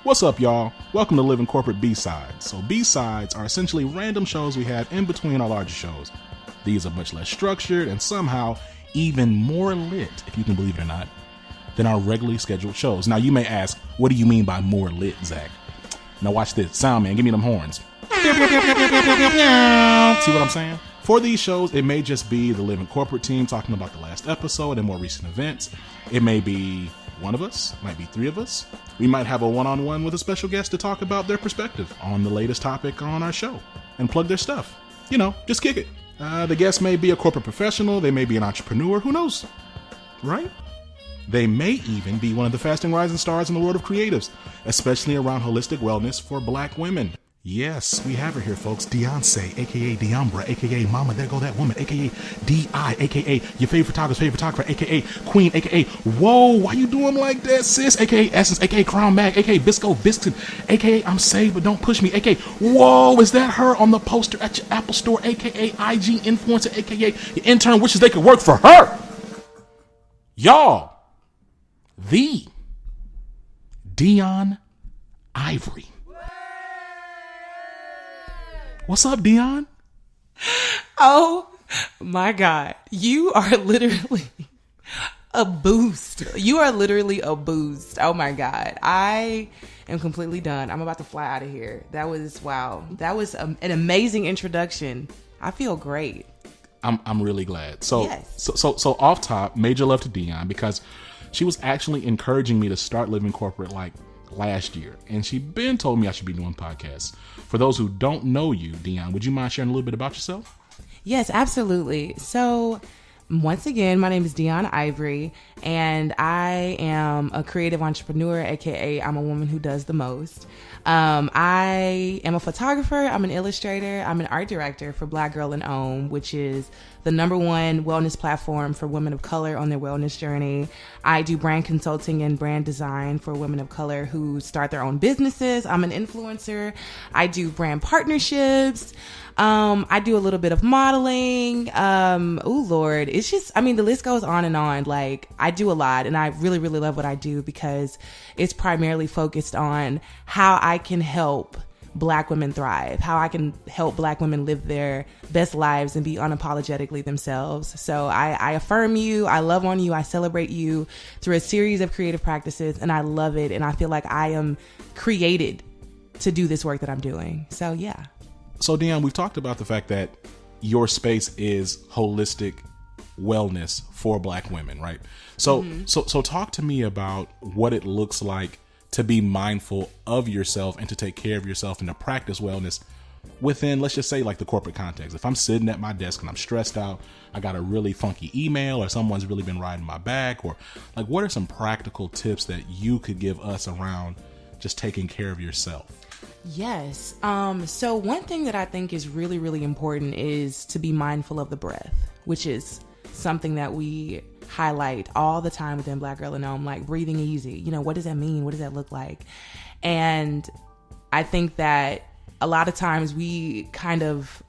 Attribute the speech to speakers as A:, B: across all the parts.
A: What's up, y'all? Welcome to Living Corporate B-Sides. So B-Sides are essentially random shows we have in between our larger shows. These are much less structured and somehow even more lit, if you can believe it or not, than our regularly scheduled shows. Now, you may ask, what do you mean by more lit, Zach? Now watch this. Sound man, give me them horns. See what I'm saying? For these shows, it may just be the Living Corporate team talking about the last episode and more recent events. It may be one of us, might be three of us. We might have a one-on-one with a special guest to talk about their perspective on the latest topic on our show and plug their stuff. You know, just kick it. The guest may be a corporate professional. They may be an entrepreneur. Who knows? Right? They may even be one of the fast and rising stars in the world of creatives, especially around holistic wellness for Black women. Yes, we have her here, folks. Beyonce, a.k.a. Deambra, a.k.a. Mama, there go that woman, a.k.a. D.I., a.k.a. your favorite photographer, a.k.a. Queen, a.k.a. Whoa, why you doing like that, sis? A.k.a. Essence, a.k.a. Crwn Mag, a.k.a. VSCO, Biscuit, a.k.a. I'm saved, but don't push me, a.k.a. Whoa, is that her on the poster at your Apple store, a.k.a. IG influencer, a.k.a. your intern wishes they could work for her? Y'all, the Deun Ivory. What's up, Deun?
B: Oh my God. You are literally a boost. You are literally a boost. Oh my God. I am completely done. I'm about to fly out of here. That was, wow. That was an amazing introduction. I feel great.
A: I'm really glad. So,
B: yes.
A: so off top, major love to Deun because she was actually encouraging me to start Living Corporate like last year. And she been told me I should be doing podcasts. For those who don't know you, Deun, would you mind sharing a little bit about yourself?
B: Yes, absolutely. So once again, my name is Deun Ivory, and I am a creative entrepreneur, aka I'm a woman who does the most. I am a photographer, I'm an illustrator, I'm an art director for Black Girl and Own, which is the #1 wellness platform for women of color on their wellness journey. I do brand consulting and brand design for women of color who start their own businesses. I'm an influencer. I do brand partnerships. I do a little bit of modeling. Oh Lord, it's just, I mean, the list goes on and on. Like, I do a lot, and I really, really love what I do because it's primarily focused on how I can help Black women thrive, how I can help Black women live their best lives and be unapologetically themselves. So I affirm you, I love on you, I celebrate you through a series of creative practices, and I love it. And I feel like I am created to do this work that I'm doing. So yeah.
A: So Deun, we've talked about the fact that your space is holistic wellness for Black women, right? So so talk to me about what it looks like to be mindful of yourself and to take care of yourself and to practice wellness within, let's just say, like the corporate context. If I'm sitting at my desk and I'm stressed out, I got a really funky email or someone's really been riding my back, or like, what are some practical tips that you could give us around just taking care of yourself?
B: Yes. So one thing that I think is really, really important is to be mindful of the breath, which is something that we highlight all the time within Black Girl and Own, like breathing easy. You know, what does that mean? What does that look like? And I think that a lot of times we kind of,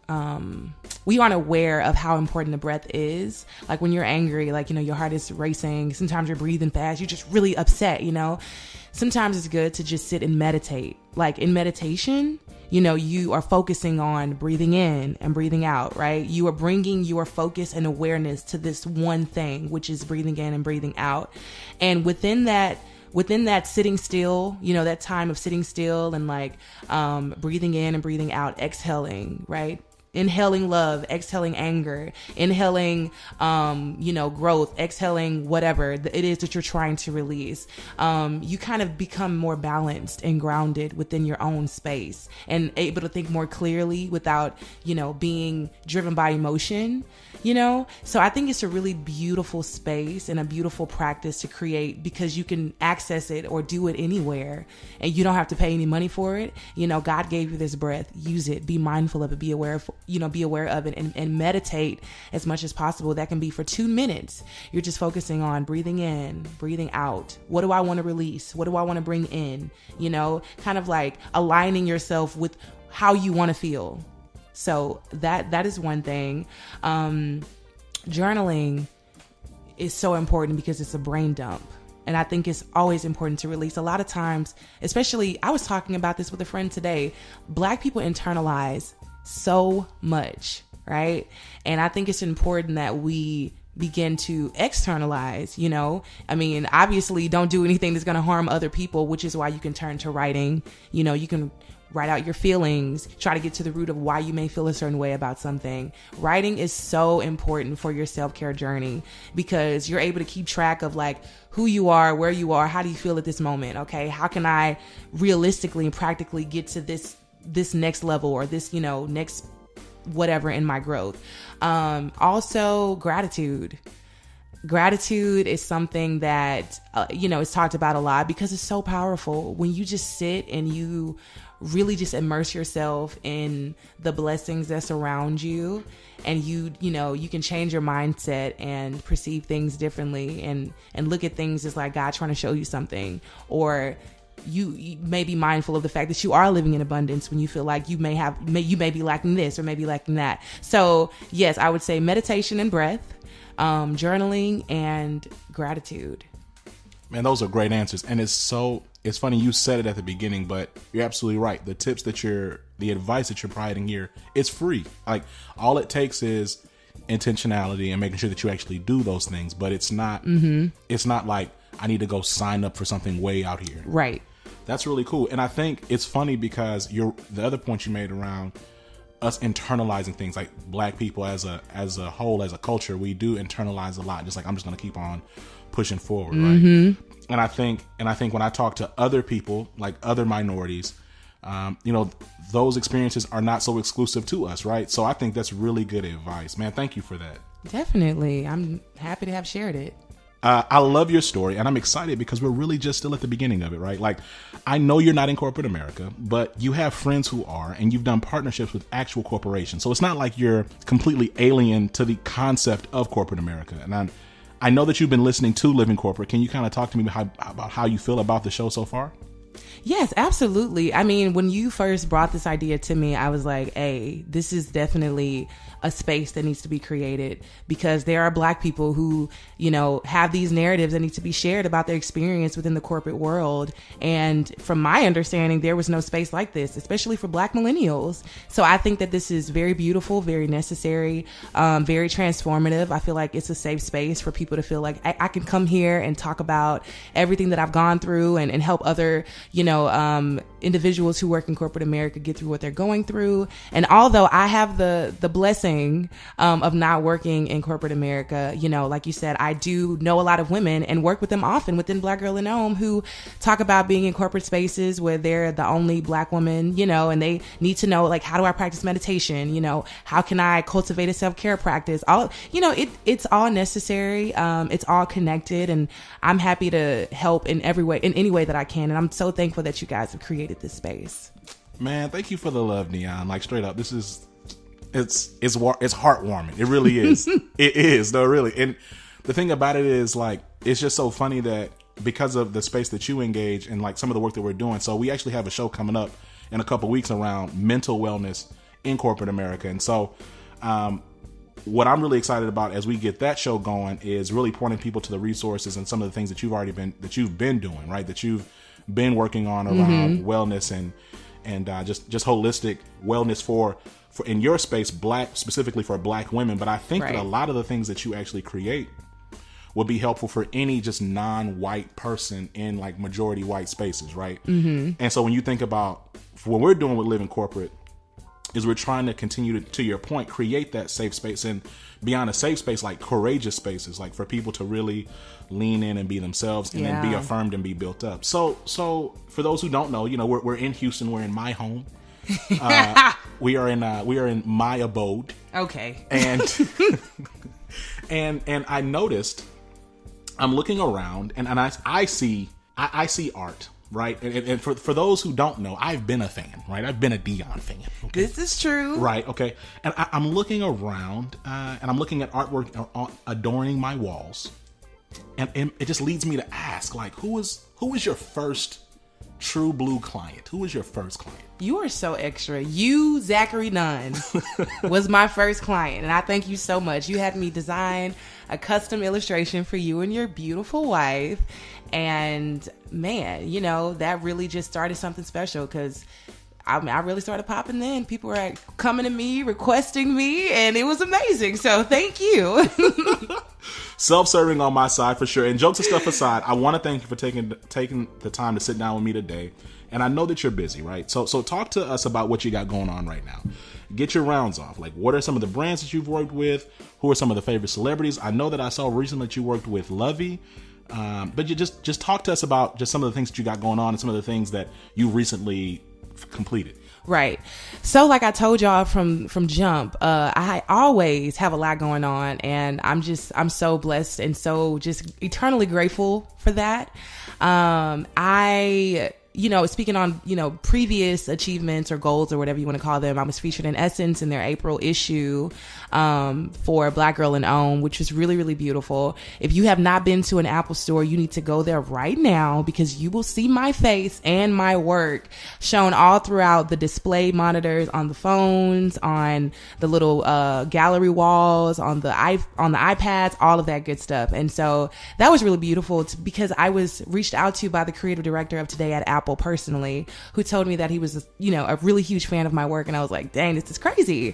B: we aren't aware of how important the breath is. Like when you're angry, like, you know, your heart is racing. Sometimes you're breathing fast. You're just really upset, you know. Sometimes it's good to just sit and meditate. Like in meditation, you know, you are focusing on breathing in and breathing out, right? You are bringing your focus and awareness to this one thing, which is breathing in and breathing out. And within that sitting still, you know, that time of sitting still and like breathing in and breathing out, exhaling, right? Inhaling love, exhaling anger, inhaling, growth, exhaling whatever it is that you're trying to release. You kind of become more balanced and grounded within your own space and able to think more clearly without, you know, being driven by emotion, you know? So I think it's a really beautiful space and a beautiful practice to create because you can access it or do it anywhere and you don't have to pay any money for it. You know, God gave you this breath, use it, be mindful of it, be aware of it and meditate as much as possible. That can be for 2 minutes. You're just focusing on breathing in, breathing out. What do I want to release? What do I want to bring in? You know, kind of like aligning yourself with how you want to feel. So that is one thing. Journaling is so important because it's a brain dump, And I think it's always important to release. A lot of times, especially, I was talking about this with a friend today, Black people internalize so much, right? And I think it's important that we begin to externalize, you know? I mean, obviously don't do anything that's going to harm other people, which is why you can turn to writing. You know, you can write out your feelings, try to get to the root of why you may feel a certain way about something. Writing is so important for your self-care journey because you're able to keep track of like who you are, where you are, how do you feel at this moment? Okay, how can I realistically and practically get to this next level or this, you know, next whatever in my growth. Also gratitude is something that, you know, is talked about a lot because it's so powerful when you just sit and you really just immerse yourself in the blessings that surround you, and you know, you can change your mindset and perceive things differently and look at things as like God trying to show you something, or you may be mindful of the fact that you are living in abundance when you feel like you may be lacking this or maybe lacking that. So yes, I would say meditation and breath, journaling and gratitude.
A: Man, those are great answers. And it's funny you said it at the beginning, but you're absolutely right. The tips the advice that you're providing here, it's free. Like all it takes is intentionality and making sure that you actually do those things, but it's not like I need to go sign up for something way out here.
B: Right.
A: That's really cool. And I think it's funny because the other point you made around us internalizing things, like Black people as a whole, as a culture, we do internalize a lot. Just like, I'm just going to keep on pushing forward. Right. And I think when I talk to other people, like other minorities, you know, those experiences are not so exclusive to us. Right. So I think that's really good advice, man. Thank you for that.
B: Definitely. I'm happy to have shared it.
A: I love your story, and I'm excited because we're really just still at the beginning of it, right? Like, I know you're not in corporate America, but you have friends who are, and you've done partnerships with actual corporations. So it's not like you're completely alien to the concept of corporate America. And I know that you've been listening to Living Corporate. Can you kind of talk to me about how you feel about the show so far?
B: Yes, absolutely. I mean, when you first brought this idea to me, I was like, hey, this is definitely a space that needs to be created because there are Black people who, you know, have these narratives that need to be shared about their experience within the corporate world. And from my understanding, there was no space like this, especially for Black millennials. So I think that this is very beautiful, very necessary, very transformative. I feel like it's a safe space for people to feel like I can come here and talk about everything that I've gone through and help other, you know, individuals who work in corporate America get through what they're going through. And although I have the blessing of not working in corporate America, you know, like you said, I do know a lot of women and work with them often within Black Girl in Home who talk about being in corporate spaces where they're the only Black woman, you know, and they need to know, like, how do I practice meditation? You know, how can I cultivate a self-care practice? All, you know, it's all necessary. It's all connected, and I'm happy to help in every way, in any way that I can. And I'm so thankful that you guys have created this space.
A: Man, thank you for the love, Neon. Like, straight up, it's heartwarming. It really is. It is, no, really. And the thing about it is, like, it's just so funny that because of the space that you engage and like some of the work that we're doing. So we actually have a show coming up in a couple weeks around mental wellness in corporate America. And so, what I'm really excited about as we get that show going is really pointing people to the resources and some of the things that you've been doing, right? That you've been working on around wellness and just holistic wellness for in your space, specifically for Black women. But I think that a lot of the things that you actually create will be helpful for any just non-white person in like majority white spaces, right? And so when you think about what we're doing with Living Corporate is we're trying to continue to your point, create that safe space, and beyond a safe space, like courageous spaces, like for people to really lean in and be themselves and then be affirmed and be built up. So for those who don't know, you know, we're in Houston, we're in my home. We are in my abode. Okay. And and I noticed, I'm looking around and I see art, right? And for those who don't know, I've been a fan, right? I've been a Deun fan. Okay?
B: This is true.
A: Right, okay. And I'm looking around and I'm looking at artwork adorning my walls. And it just leads me to ask, like, who was your first true blue client? Who was your first client?
B: You are so extra. You, Zachary Nunn, was my first client. And I thank you so much. You had me design a custom illustration for you and your beautiful wife. And man, you know, that really just started something special because I really started popping then. People were coming to me, requesting me, and it was amazing. So thank you.
A: Self-serving on my side for sure. And jokes and stuff aside, I want to thank you for taking the time to sit down with me today. And I know that you're busy, right? So talk to us about what you got going on right now. Get your rounds off. Like, what are some of the brands that you've worked with? Who are some of the favorite celebrities? I know that I saw recently that you worked with Luvvie. But you just talk to us about just some of the things that you got going on and some of the things that you recently completed.
B: Right. So like I told y'all from jump, I always have a lot going on, and I'm so blessed and so just eternally grateful for that. Speaking on, previous achievements or goals or whatever you want to call them, I was featured in Essence in their April issue for Black Girl in Own, which was really, really beautiful. If you have not been to an Apple store, you need to go there right now because you will see my face and my work shown all throughout the display monitors, on the phones, on the little gallery walls, on the iPads, all of that good stuff. And so that was really beautiful because I was reached out to by the creative director of Today at Apple personally, who told me that he was, a really huge fan of my work. And I was like, dang, this is crazy.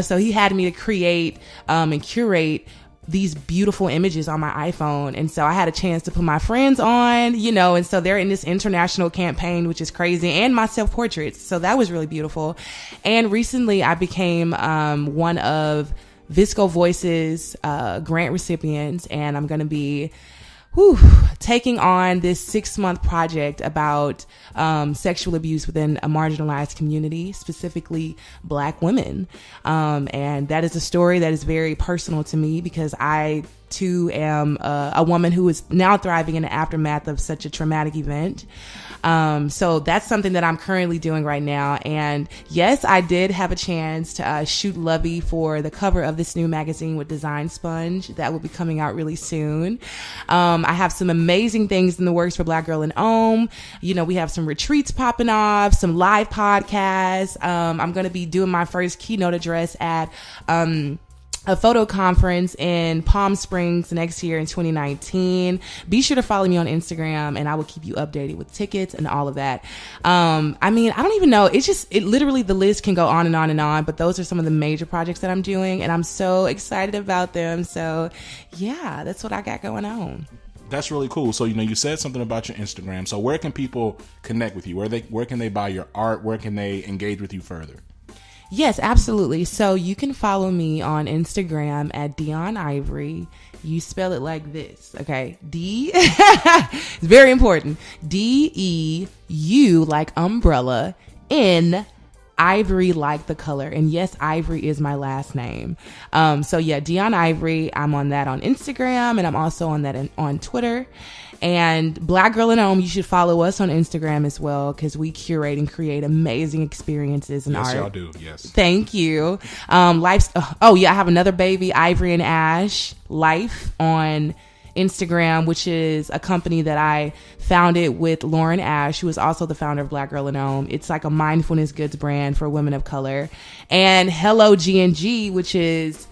B: So he had me to create and curate these beautiful images on my iPhone. And so I had a chance to put my friends on, and so they're in this international campaign, which is crazy, and my self-portraits. So that was really beautiful. And recently I became one of VSCO Voices grant recipients, and I'm going to be taking on this 6-month project about sexual abuse within a marginalized community, specifically Black women. And that is a story that is very personal to me because I too am a woman who is now thriving in the aftermath of such a traumatic event. So that's something that I'm currently doing right now. And yes, I did have a chance to shoot Luvvie for the cover of this new magazine with Design Sponge. That will be coming out really soon. I have some amazing things in the works for Black Girl in Ohm. We have some retreats popping off, some live podcasts. I'm going to be doing my first keynote address at a photo conference in Palm Springs next year in 2019. Be sure to follow me on Instagram and I will keep you updated with tickets and all of that. I don't even know. It literally, the list can go on and on and on, but those are some of the major projects that I'm doing and I'm so excited about them. So yeah, that's what I got going on.
A: That's really cool. So, you said something about your Instagram. So where can people connect with you? Where can they buy your art? Where can they engage with you further?
B: Yes, absolutely. So you can follow me on Instagram at Deun Ivory. You spell it like this, okay? It's very important. DEU like umbrella, N Ivory like the color. And yes, Ivory is my last name. So yeah, Deun Ivory. I'm on that on Instagram and I'm also on that on Twitter. And Black Girl in Ohm, you should follow us on Instagram as well because we curate and create amazing experiences in art.
A: Yes, y'all do. Yes.
B: Thank you. I have another baby, Ivory and Ash Life on Instagram, which is a company that I founded with Lauren Ash, who is also the founder of Black Girl in Ohm. It's like a mindfulness goods brand for women of color. And Hello G&G, which is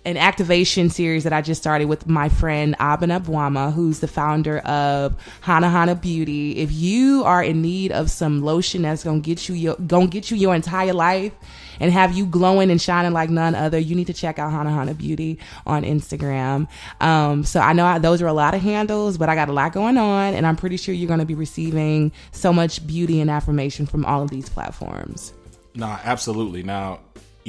B: an activation series that I just started with my friend Abena Bwama, who's the founder of Hanahana Beauty. If you are in need of some lotion that's gonna get you your entire life and have you glowing and shining like none other, you need to check out Hanahana Beauty on Instagram. So I know those are a lot of handles, but I got a lot going on, and I'm pretty sure you're going to be receiving so much beauty and affirmation from all of these platforms.
A: Nah, absolutely. Now,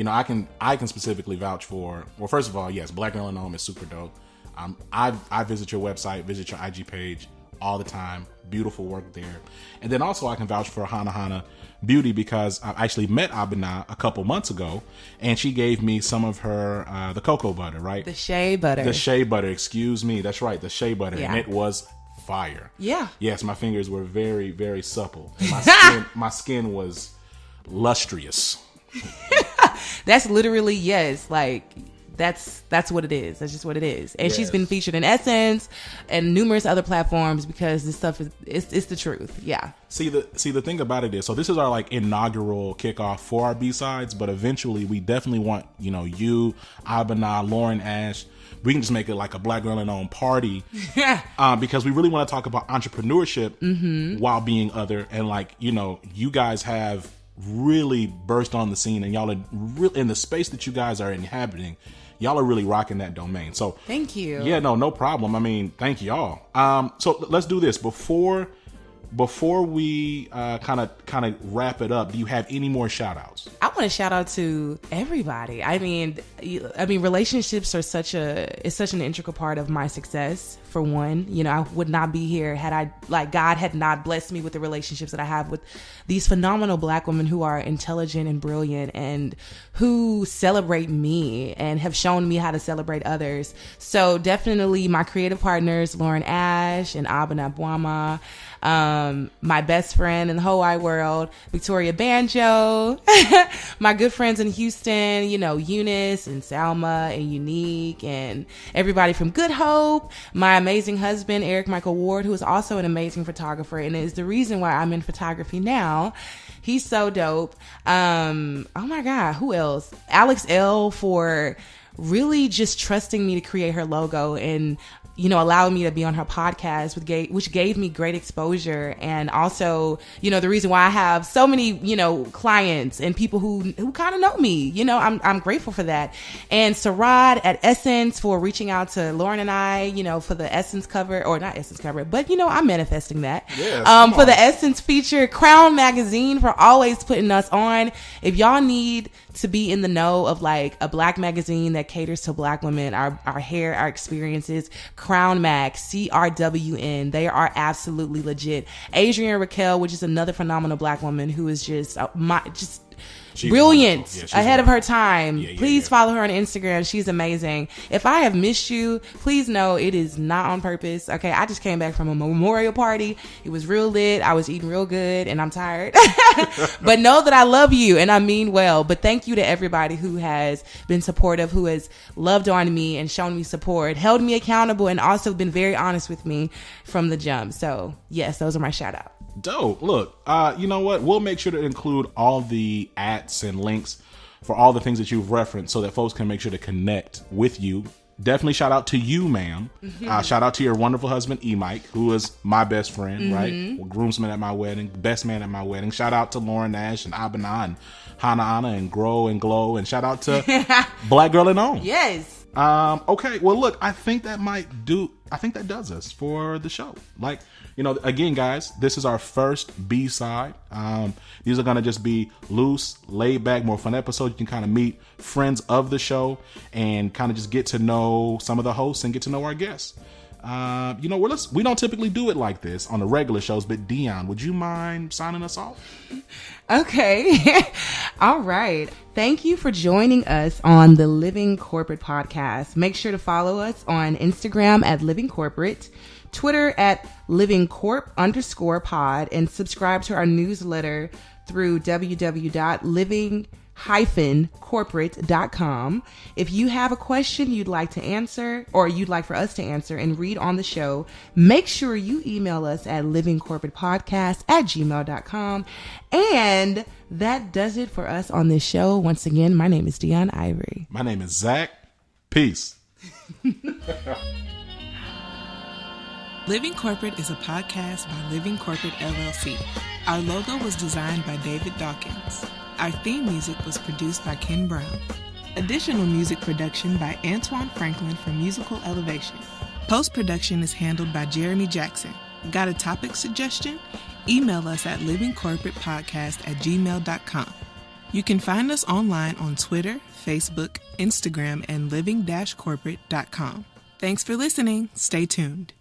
A: I can specifically vouch for, well, first of all, yes, Black Girl in Ohm is super dope. I visit your website, visit your IG page all the time. Beautiful work there. And then also I can vouch for Hanahana Beauty because I actually met Abena a couple months ago and she gave me some of her, the cocoa butter, right?
B: The shea butter.
A: The shea butter, excuse me. That's right, the shea butter. Yeah. And it was fire.
B: Yeah.
A: Yes, my fingers were very, very supple. And my skin was lustrous.
B: That's literally, yes, like that's what it is. That's just what it is. And
A: Yes.
B: she's been featured in Essence and numerous other platforms because this stuff is it's the truth. Yeah.
A: See the thing about it is, so this is our like inaugural kickoff for our B-sides, but eventually we definitely want, you know, you, Abana, Lauren Ash, we can just make it like a Black Girl and Own party. Because we really want to talk about entrepreneurship while being other, and like, you know, you guys have really burst on the scene, and y'all are in the space that you guys are inhabiting. Y'all are really rocking that domain. So
B: thank you.
A: Yeah, no problem. I mean, thank y'all. So let's do this before we kind of wrap it up. Do you have any more shout outs?
B: I want to shout out to everybody. I mean, relationships are such an integral part of my success. For one, you know, I would not be here had God had not blessed me with the relationships that I have with these phenomenal Black women who are intelligent and brilliant and who celebrate me and have shown me how to celebrate others. So definitely my creative partners, Lauren Ash and Abana Bwama, my best friend in the whole wide world, Victoria Banjo, my good friends in Houston, you know, Eunice and Salma and Unique and everybody from Good Hope, my amazing husband, Eric Michael Ward, who is also an amazing photographer and is the reason why I'm in photography now. He's so dope. Oh my God, who else? Alex Elle for really just trusting me to create her logo and, you know, allowing me to be on her podcast, which gave me great exposure. And also, you know, the reason why I have so many, you know, clients and people who kind of know me, you know, I'm grateful for that. And Sarad at Essence for reaching out to Lauren and I, you know, for the Essence cover, or not Essence cover, but, you know, I'm manifesting that.
A: Yes,
B: for the Essence feature, Crwn Magazine for always putting us on. If y'all need to be in the know of like a Black magazine that caters to Black women, our hair, our experiences, Crwn Mag, CRWN, they are absolutely legit. Adrienne Raquel, which is another phenomenal Black woman who is just she's brilliant,
A: she's
B: ahead
A: wonderful.
B: of her time. Please follow her on Instagram. She's amazing. If I have missed you, please know it is not on purpose. Okay, I just came back from a memorial party. It was real lit. I was eating real good and I'm tired. But know that I love you and I mean well. But thank you to everybody who has been supportive, who has loved on me and shown me support, held me accountable, and also been very honest with me from the jump. So yes, those are my shout outs.
A: Dope. Look, you know what? We'll make sure to include all the ats and links for all the things that you've referenced so that folks can make sure to connect with you. Definitely shout out to you, ma'am. Shout out to your wonderful husband, E-Mike, who is my best friend, right? Well, groomsman at my wedding, best man at my wedding. Shout out to Lauren Ash and Abana and Hanahana and Grow and Glow. And shout out to Black Girl and Own.
B: Yes.
A: Okay. Well, look, I think that does us for the show. Like, you know, again, guys, this is our first B-side. These are going to just be loose, laid back, more fun episodes. You can kind of meet friends of the show and kind of just get to know some of the hosts and get to know our guests. You know, we don't typically do it like this on the regular shows, but Deun, would you mind signing us off?
B: Okay. All right. Thank you for joining us on the Living Corporate Podcast. Make sure to follow us on Instagram at Living Corporate, Twitter at livingcorp_pod, and subscribe to our newsletter through www.living-corporate.com. If you have a question you'd like to answer or you'd like for us to answer and read on the show, make sure you email us at livingcorporatepodcast@gmail.com. And that does it for us on this show. Once again, my name is Deun Ivory.
A: My name is Zach. Peace.
C: Living Corporate is a podcast by Living Corporate LLC. Our logo was designed by David Dawkins. Our theme music was produced by Ken Brown. Additional music production by Antoine Franklin from Musical Elevation. Post-production is handled by Jeremy Jackson. Got a topic suggestion? Email us at livingcorporatepodcast@gmail.com. You can find us online on Twitter, Facebook, Instagram, and living-corporate.com. Thanks for listening. Stay tuned.